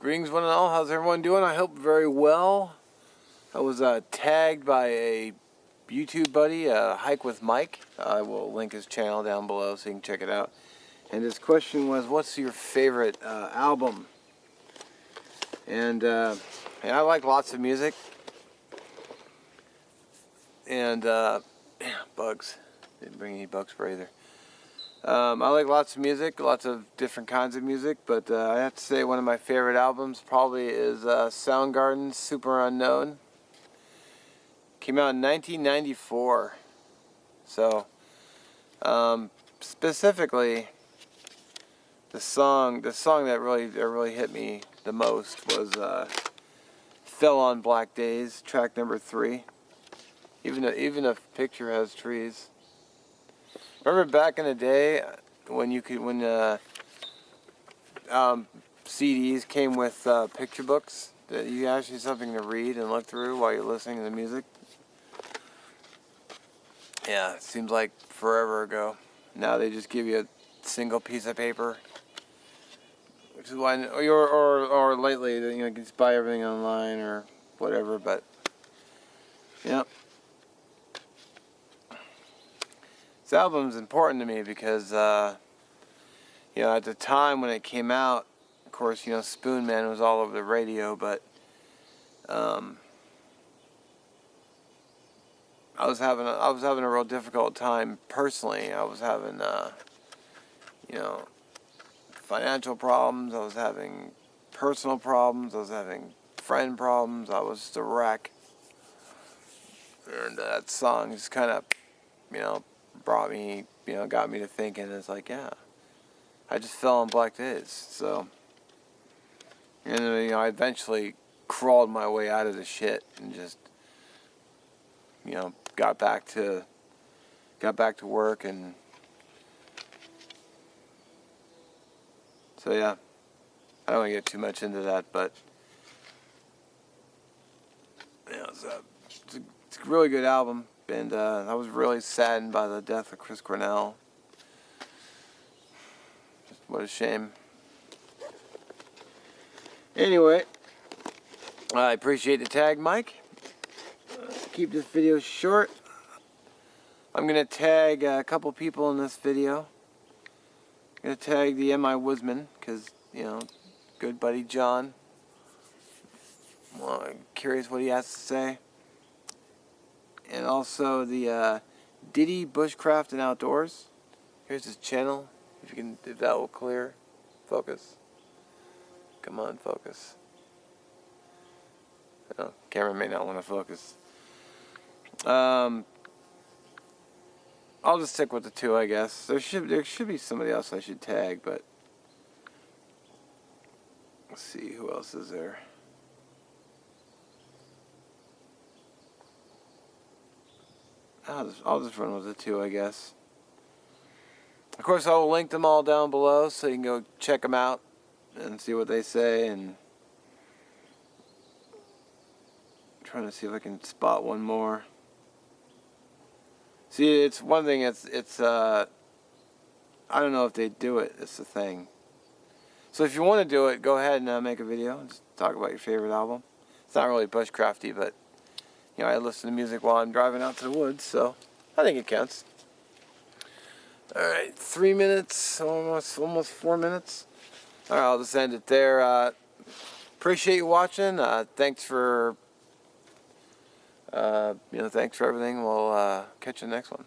Greetings one and all, how's everyone doing? I hope very well. I was tagged by a YouTube buddy, Hike with Mike. I will link his channel down below so you can check it out. And his question was, what's your favorite album? And I like lots of music. And, bugs. Didn't bring any bug spray either. I like lots of music, lots of different kinds of music, but I have to say one of my favorite albums probably is Soundgarden's Super Unknown. Came out in 1994. So, specifically, the song that really hit me the most was "Fell on Black Days," track number 3. Even a picture has trees. Remember back in the day when CDs came with picture books that you actually had something to read and look through while you're listening to the music? Yeah, it seems like forever ago. Now they just give you a single piece of paper, which is why, or lately, you can just buy everything online or whatever. But yeah. This album's important to me because, at the time when it came out, of course, Spoon Man was all over the radio, but I was having a real difficult time personally. I was having, financial problems. I was having personal problems. I was having friend problems. I was just a wreck, and that song just kind of, brought me, got me to thinking. It's like, yeah, I just fell on black days. So, and I eventually crawled my way out of the shit and just, got back to work. And so yeah, I don't want to get too much into that, but it's a really good album. And I was really saddened by the death of Chris Cornell. What a shame. Anyway, I appreciate the tag, Mike. Keep this video short. I'm going to tag a couple people in this video. I'm going to tag the MI Woodsman because, good buddy John. Well, I'm curious what he has to say. And also the DiddyBushcraftnOutdoors. Here's his channel. If that will clear, focus. Come on, focus. Camera may not want to focus. I'll just stick with the two, I guess. There should be somebody else I should tag, but let's see who else is there. I'll just run with the two, I guess. Of course, I'll link them all down below so you can go check them out and see what they say. And I'm trying to see if I can spot one more. See, it's one thing. It's I don't know if they do it. It's the thing. So if you want to do it, go ahead and make a video and just talk about your favorite album. It's not really bushcrafty, but I listen to music while I'm driving out to the woods, so I think it counts. Alright, 3 minutes, almost 4 minutes. Alright, I'll just end it there. Appreciate you watching. Thanks for everything. We'll catch you in the next one.